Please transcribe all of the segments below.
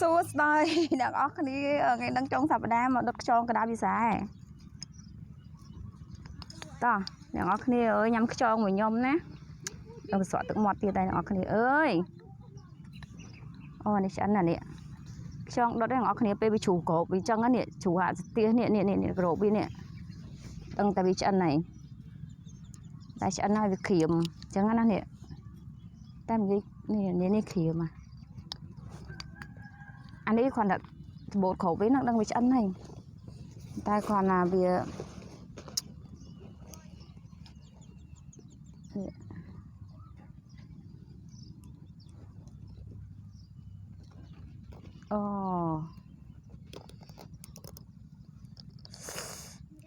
Xua đây đang óc đi ngay đang trong sạp đá mà đốt cho cái đá bị xài to đang óc đi ơi nhắm cho người nhom nè đang sọt tự mọt tiền đây đang óc đi ơi ô này chắn là nè trong đó đang óc đi pe bị chủ cổ bị trong á nè chủ hạ tiền nè nè nè rổ bị nè đang tại vì chắn này tại chắn này bị khiểm chẳng ăn nè tam cái nè nè khiểm mà anh ấy còn đặt bột khẩu với nó đang bị chắn này ta còn là vì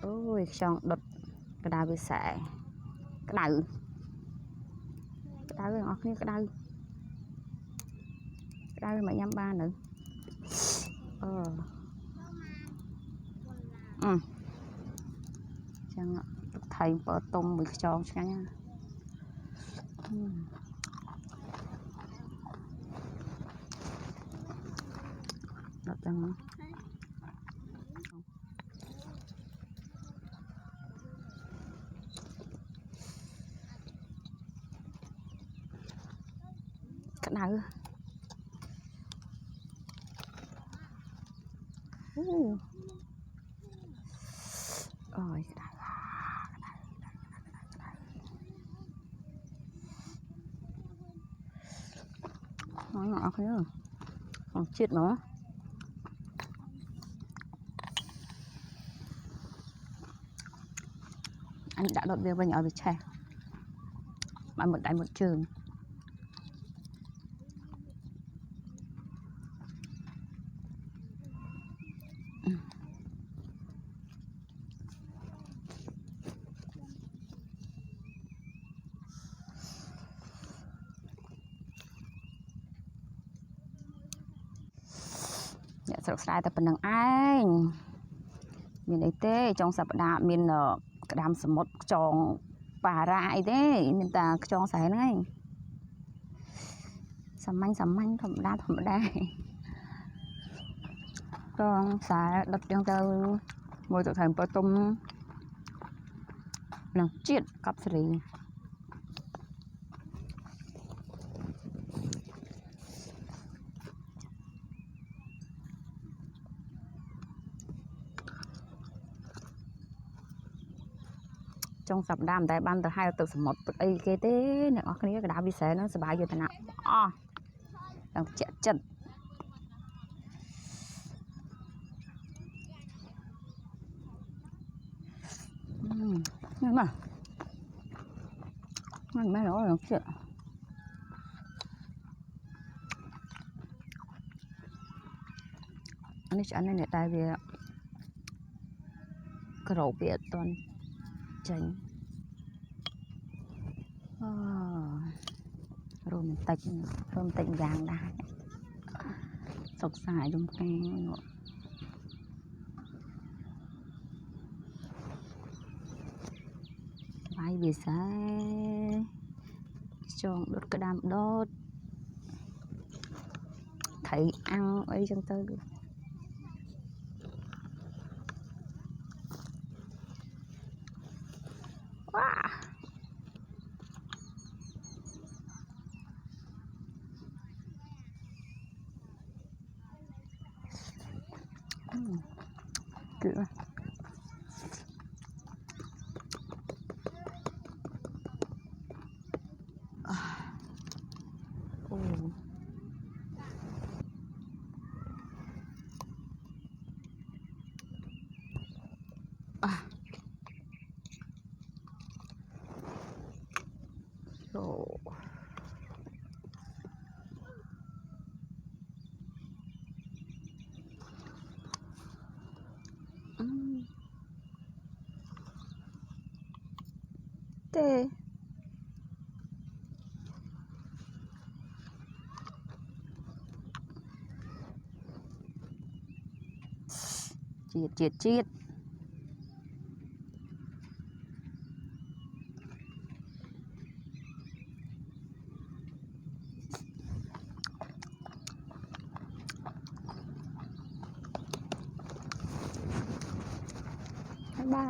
ôi chọn đột cái đào bị sẻ cái đào ngọt như cái đào mà nhắm ba nữa chẳng thầy vợ tôm bị tròn cho nha đợt chẳng cái đào ôi nó ngọt thế rồi còn chết nó anh đã đột về nhỏ bị chè mà một đại một trường sọc sai tập năng anh miền ấy tê trong sập đá miền cái đám sầm một tròn bà rại thế nên ta tròn sải này sầm manh thầm đa tròn sải đập trong tàu ngồi tụi thành bờ tung là chiết cặp sợi trong sập đam tại ban từ hai từ một từ ấy cái thế này cái này cái đá bị xé nó sẽ bài như thế nào đang chạy chân nhưng mà mấy đó là chuyện anh ấy này tại vì cái rổ bịa toàn tránh rồi mình tịnh vàng đá sọc xài trong cái vai bị sai chọn đốt cái đám đốt thấy ăn ấy trong tôi được wow. Kiểu tê chiết bye